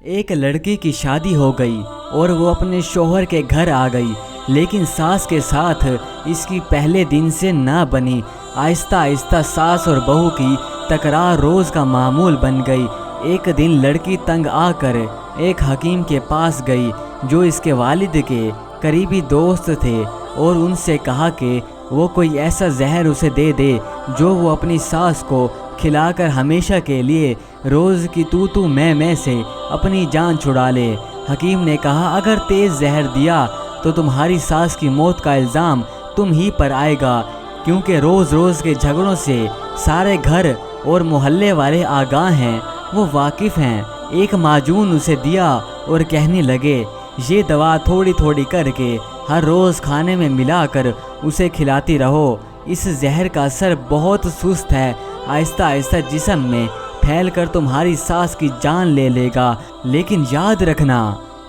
ایک لڑکی کی شادی ہو گئی اور وہ اپنے شوہر کے گھر آ گئی، لیکن ساس کے ساتھ اس کی پہلے دن سے نہ بنی۔ آہستہ آہستہ ساس اور بہو کی تکرار روز کا معمول بن گئی۔ ایک دن لڑکی تنگ آ کر ایک حکیم کے پاس گئی جو اس کے والد کے قریبی دوست تھے، اور ان سے کہا کہ وہ کوئی ایسا زہر اسے دے دے جو وہ اپنی ساس کو کھلا کر ہمیشہ کے لیے روز کی تو میں سے اپنی جان چھڑا لے۔ حکیم نے کہا اگر تیز زہر دیا تو تمہاری ساس کی موت کا الزام تم ہی پر آئے گا، کیونکہ روز روز کے جھگڑوں سے سارے گھر اور محلے والے آگاہ ہیں، وہ واقف ہیں۔ ایک معجون اسے دیا اور کہنے لگے یہ دوا تھوڑی تھوڑی کر کے ہر روز کھانے میں ملا کر اسے کھلاتی رہو، اس زہر کا اثر بہت سست ہے، آہستہ آہستہ جسم میں پھیل کر تمہاری ساس کی جان لے لے گا، لیکن یاد رکھنا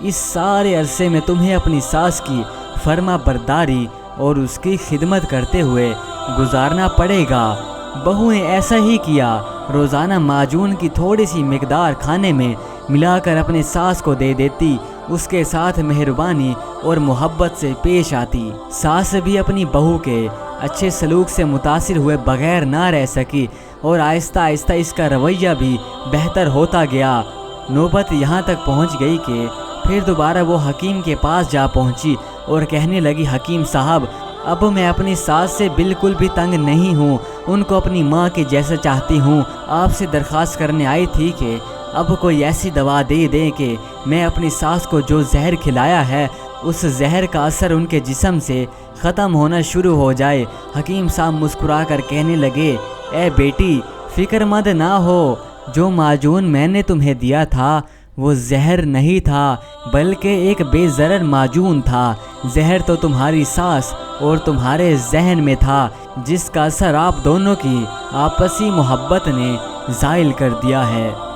اس سارے عرصے میں تمہیں اپنی ساس کی فرما برداری اور اس کی خدمت کرتے ہوئے گزارنا پڑے گا۔ بہو نے ایسا ہی کیا، روزانہ معجون کی تھوڑی سی مقدار کھانے میں ملا کر اپنے ساس کو دے دیتی، اس کے ساتھ مہربانی اور محبت سے پیش آتی۔ ساس بھی اپنی بہو کے اچھے سلوک سے متاثر ہوئے بغیر نہ رہ سکی، اور آہستہ آہستہ اس کا رویہ بھی بہتر ہوتا گیا۔ نوبت یہاں تک پہنچ گئی کہ پھر دوبارہ وہ حکیم کے پاس جا پہنچی اور کہنے لگی حکیم صاحب اب میں اپنی ساس سے بالکل بھی تنگ نہیں ہوں، ان کو اپنی ماں کے جیسا چاہتی ہوں۔ آپ سے درخواست کرنے آئی تھی کہ اب کوئی ایسی دوا دے دیں کہ میں اپنی ساس کو جو زہر کھلایا ہے اس زہر کا اثر ان کے جسم سے ختم ہونا شروع ہو جائے۔ حکیم صاحب مسکرا کر کہنے لگے اے بیٹی فکر مند نہ ہو، جو معجون میں نے تمہیں دیا تھا وہ زہر نہیں تھا بلکہ ایک بے ضرر معجون تھا۔ زہر تو تمہاری ساس اور تمہارے ذہن میں تھا، جس کا اثر آپ دونوں کی آپسی محبت نے زائل کر دیا ہے۔